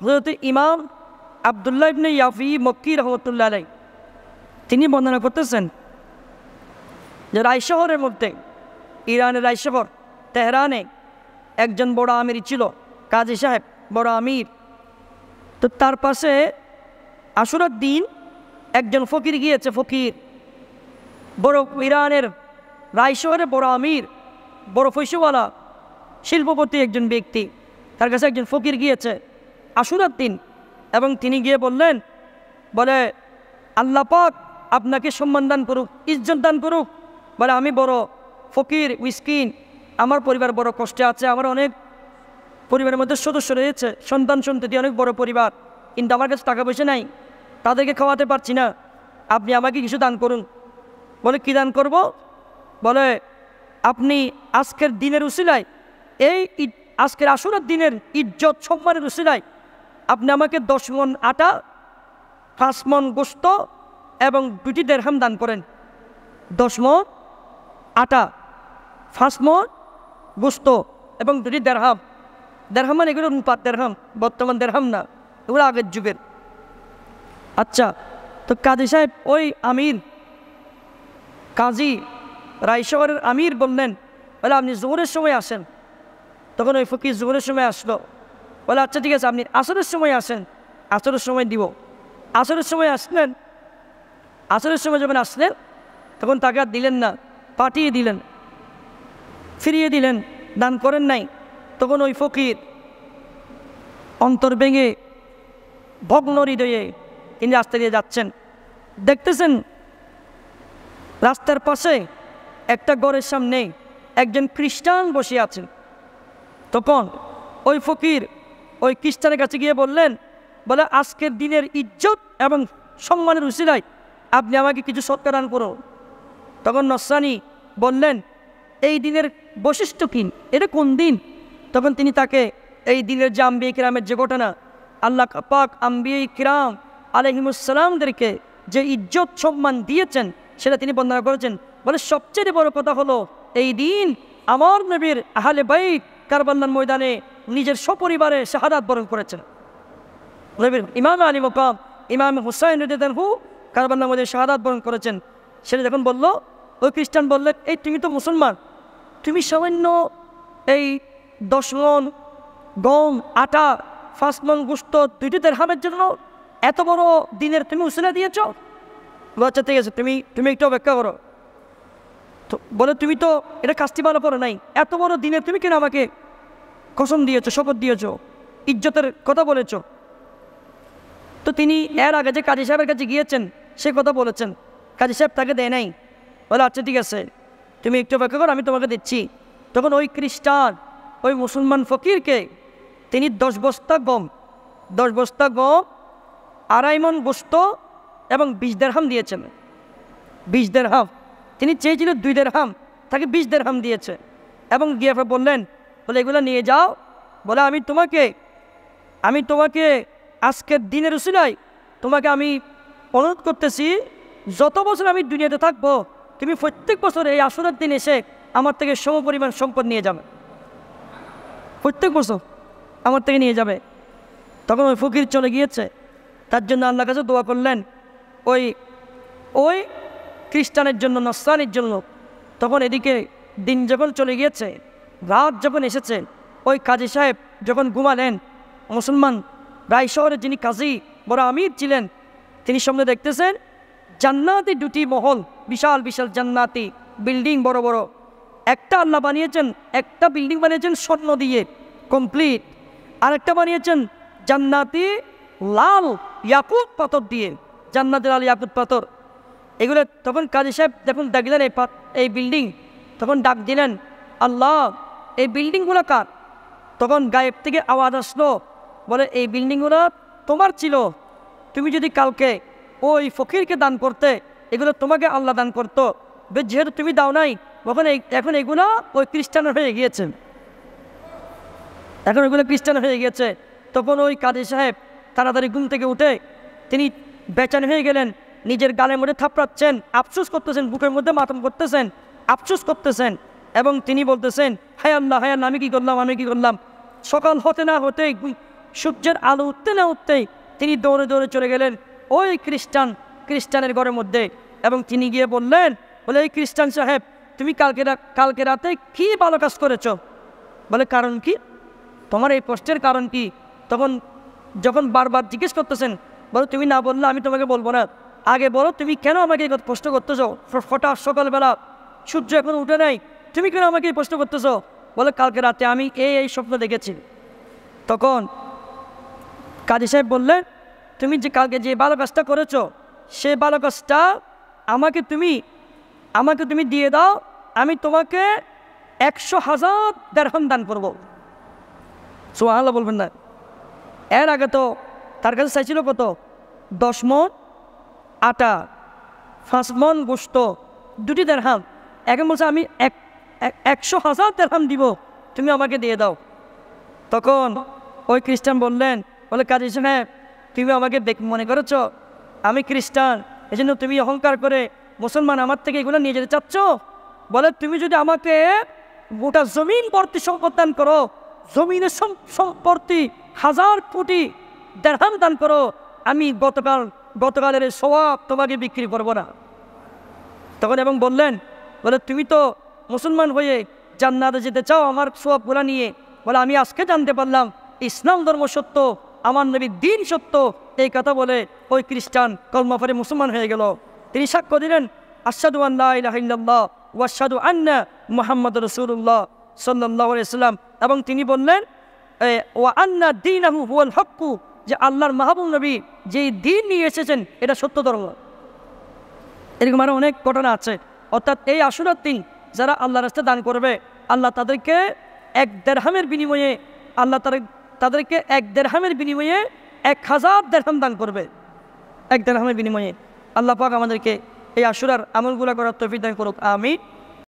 হযরত ইমাম আব্দুল্লাহ ইবনে ইয়াফি মক্কি রহমতুল্লাহ আলাইহি তিনি বর্ণনা করতেছেন যে রায় শহরের মধ্যে, ইরানের রায় শহর তেহরানে একজন বড় আমির ছিল, কাজী সাহেব, বড় আমির। তো তার পাশে আশুরার দিন একজন ফকির গিয়েছে। ফকির বড় ইরানের রায় শহরে বড় আমির, বড় পয়সাওয়ালা শিল্পপতি একজন ব্যক্তি, তার কাছে একজন ফকির গিয়েছে আশুরার দিন, এবং তিনি গিয়ে বললেন, বলে আল্লাহ পাক আপনাকে সম্মান দান করুক, ইজ্জত দান করুক। বলে আমি বড় ফকির, মিসকিন, আমার পরিবার বড় কষ্টে আছে, আমার অনেক পরিবারের মধ্যে সদস্য রয়েছে, সন্তান সন্ততি, অনেক বড় পরিবার, কিন্তু আমার কাছে টাকা পয়সা নাই, তাদেরকে খাওয়াতে পারছি না, আপনি আমাকে কিছু দান করুন। বলে কী দান করব? বলে আপনি আজকের দিনের উসিলায়, এই আজকের আশুরার দিনের ইজ্জত সম্মানের উসিলায় আপনি আমাকে 10 মণ আটা, 5 মণ গোশত এবং 2টি দেরহাম দান করেন। 10 মণ আটা, 5 মণ গোশত এবং 2টি দেরহাম। দেরহাম মানে এগুলো রূপার দেরহাম, বর্তমান দেরহাম না, এগুলো আগের যুগের। আচ্ছা, তো কাজী সাহেব, ওই আমির, কাজী রায়শহরের আমির বললেন, বলে আপনি জোহরের সময় আসেন। তখন ওই ফকির জোহরের সময় আসলো। বলে আচ্ছা ঠিক আছে, আপনি আসরের সময় আসেন, আসরের সময় দিব। আসরের সময় আসলেন। আসরের সময় যখন আসলেন তখন তাকে আর দিলেন না, পাঠিয়ে দিলেন, ফিরিয়ে দিলেন, দান করেন নাই। তখন ওই ফকির অন্তর ভেঙে ভগ্ন হৃদয়ে তিনি রাস্তা দিয়ে যাচ্ছেন। দেখতেছেন রাস্তার পাশে একটা ঘরের সামনে একজন খ্রিস্টান বসে আছেন। তখন ওই ফকির ওই খ্রিস্টানের কাছে গিয়ে বললেন, বলে আজকের দিনের ইজ্জত এবং সম্মানের উসিলায় আপনি আমাকে কিছু সৎকার দান করুন। তখন নসরানি বললেন, এই দিনের বৈশিষ্ট্য কী, এটা কোন দিন? তখন তিনি তাকে এই দিনের যে আম্বিয়া কিরামের যে ঘটনা, আল্লাহ পাক আম্বিয়া কিরাম আলাইহিমুসসালামদেরকে যে ইজ্জত সম্মান দিয়েছেন সেটা তিনি বর্ণনা করেছেন। বলে সবচেয়ে বড় কথা হলো এই দিন আমার নবীর আহলে বাইত কারবালার ময়দানে নিজের সপরিবারে শাহাদাত বরণ করেছেন। নবীর ইমাম আলী মুকাম ইমাম হুসাইন রাদিয়াল্লাহু কারবালার মধ্যে শাহাদাত বরণ করেছেন। সেটা যখন বলল, ওই খ্রিস্টান বললেন, এই তুমি তো মুসলমান, তুমি সামান্য এই 10 মণ গম, আটা, 5 মণ গোশত, 2টি দেরহামের জন্য এত বড় দিনের তুমি উসিলা দিয়েছ? আচ্ছা ঠিক আছে, তুমি একটু অপেক্ষা করো। তো বলে তুমি তো এটা কাজটি ভালো করো নাই, এত বড় দিনের তুমি কেন আমাকে কসম দিয়েছো, শপথ দিয়েছো, ইজ্জতের কথা বলেছ? তো তিনি এর আগে যে কাজী সাহেবের কাছে গিয়েছেন সে কথা বলেছেন, কাজী সাহেব তাকে দেয় নাই। বলে আচ্ছা ঠিক আছে, তুমি একটু অপেক্ষা করো, আমি তোমাকে দিচ্ছি। তখন ওই খ্রিস্টান ওই মুসলমান ফকিরকে তিনি 10 বস্তা গম, 10 বস্তা গম, 2.5 মণ গোশত এবং 20 দেরহাম দিয়েছেন। 20 দেরহাম, তিনি চেয়েছিল 2 দেরহাম, তাকে 20 দেরহাম দিয়েছে। এবং গিয়ে বললেন, বলে এগুলো নিয়ে যাও। বলে আমি তোমাকে আজকের দিনের উসিলায় তোমাকে আমি অনুরোধ করতেছি, যত বছর আমি দুনিয়াতে থাকবো তুমি প্রত্যেক বছর এই আশুরার দিন এসে আমার থেকে সমপরিমাণ সম্পদ নিয়ে যাবে, প্রত্যেক বছর আমার থেকে নিয়ে যাবে। তখন ওই ফকির চলে গিয়েছে, তার জন্য আল্লাহর কাছে দোয়া করলেন ওই খ্রিস্টানের জন্য, নসরানির জন্য। তখন এদিকে দিন যখন চলে গিয়েছে, রাত যখন এসেছে, ওই কাজী সাহেব যখন ঘুমালেন, মুসলমান রায় শহরে যিনি কাজী বড় আমির ছিলেন, তিনি সামনে দেখতেছেন জান্নাতি 2টি মহল, বিশাল বিশাল জান্নাতি বিল্ডিং, বড় বড়। একটা আল্লাহ বানিয়েছেন, একটা বিল্ডিং বানিয়েছেন স্বর্ণ দিয়ে কমপ্লিট, আর একটা বানিয়েছেন জান্নাতি লাল ইয়াকুত পাথর দিয়ে, জান্নাতি লাল ইয়াকুত পাথর এগুলো। তখন কাজী সাহেব যখন দেখলেন এই বিল্ডিং, তখন ডাক দিলেন, আল্লাহ এই বিল্ডিংগুলো কার? তখন গায়েব থেকে আওয়াজ আসলো, বলে এই বিল্ডিংগুলো তোমার ছিল, তুমি যদি কালকে ওই ফকিরকে দান করতে এগুলো তোমাকে আল্লাহ দান করতো, যেহেতু তুমি দাও নাই এখন এগুলো ওই খ্রিস্টানের হয়ে গিয়েছে, এখন এগুলো খ্রিস্টান হয়ে গেছে। তখন ওই কাজী সাহেব তাড়াতাড়ি ঘুম থেকে উঠে তিনি বেচান হয়ে গেলেন, নিজের গালের মধ্যে থাপড়াচ্ছেন, আফসোস করতেছেন, বুকের মধ্যে মাতম করতেছেন, আফসোস করতেছেন, এবং তিনি বলতেছেন, হায় আল্লাহ, আমি কি করলাম। সকাল হতে না হতেই সূর্যের আলো উঠতে না উঠতেই তিনি দৌড়ে দৌড়ে চলে গেলেন ওই খ্রিস্টানের ঘরের মধ্যে, এবং তিনি গিয়ে বললেন, বলে এই খ্রিস্টান সাহেব, তুমি কালকে রাতে কী ভালো কাজ করেছ? বলে কারণ কি, তোমার এই প্রশ্নের কারণ কি? তখন যখন বারবার জিজ্ঞেস করতেছেন, বলো তুমি না বললে আমি তোমাকে বলবো না, আগে বলো তুমি কেন আমাকে এই প্রশ্ন করতেছো? হঠাৎ সকালবেলা সূর্য এখন উঠে নাই, তুমি কেন আমাকে এই প্রশ্ন করতেছো? বলে কালকে রাতে আমি এই স্বপ্ন দেখেছি। তখন কাজী সাহেব বললেন, তুমি যে কালকে যে ভালো কাজটা করেছো সেই ভালো কাজটা আমাকে তুমি দিয়ে দাও, আমি তোমাকে 100,000 দিরহাম দান করবো। সুবহানাল্লাহ বলবেন না? এর আগে তো তার কাছে চাইছিল কত? 10 মণ আটা, 5 মণ গোশত, 2টি দিরহাম। এখন বলছে আমি 100,000 দিরহাম দিব, তুমি আমাকে দিয়ে দাও। তখন ওই খ্রিস্টান বললেন, বলে কাজী সাহেব, তুমি আমাকে মনে করেছ আমি খ্রিস্টান, এই জন্য তুমি অহংকার করে মুসলমান আমার থেকে এগুলো নিয়ে যেতে চাচ্ছ? বলে তুমি যদি আমাকে গোটা জমিন ভর্তি সম্পদ দান করো, জমিনের সম্পত্তি 1000 কোটি দিরহাম দান করো, আমি গতকালের সওয়াব তোমাকে বিক্রি করবো না। তখন এবং বললেন, বলে তুমি তো মুসলমান হয়ে জান্নাতে যেতে চাও আমার সওয়াবগুলো নিয়ে। বলে আমি আজকে জানতে পারলাম ইসলাম ধর্ম সত্য, আমার নবীর দ্বীন সত্য। এই কথা বলে ওই খ্রিস্টান কলমা পড়ে মুসলমান হয়ে গেল। তিনি সাক্ষ্য দিলেন, আশহাদু আল্লা ইলাহা ইল্লাল্লাহ ওয়া আশহাদু আন্না মুহাম্মাদুর রাসূলুল্লাহ সাল্লাল্লাহু আলাইহি ওয়াসাল্লাম। এবং তিনি বললেন, ওয়া আন্না দীনাহু হুয়াল হক্ক, যে আল্লাহর মাহবুব নবী যেই দ্বীন নিয়ে এসেছেন এটা সত্য ধর্ম। এরকম আরও অনেক ঘটনা আছে। অর্থাৎ এই আশুরার দিন যারা আল্লাহর রাস্তায় দান করবে, আল্লাহ তাদেরকে 1 দিরহামের বিনিময়ে, তাদেরকে 1 দিরহামের বিনিময়ে 1000 দিরহাম দান করবে। 1 দিরহামের বিনিময়ে। আল্লাহ পাক আমাদেরকে এই আশুরার আমলগুলো করার তৌফিক দান করুক, আমিন।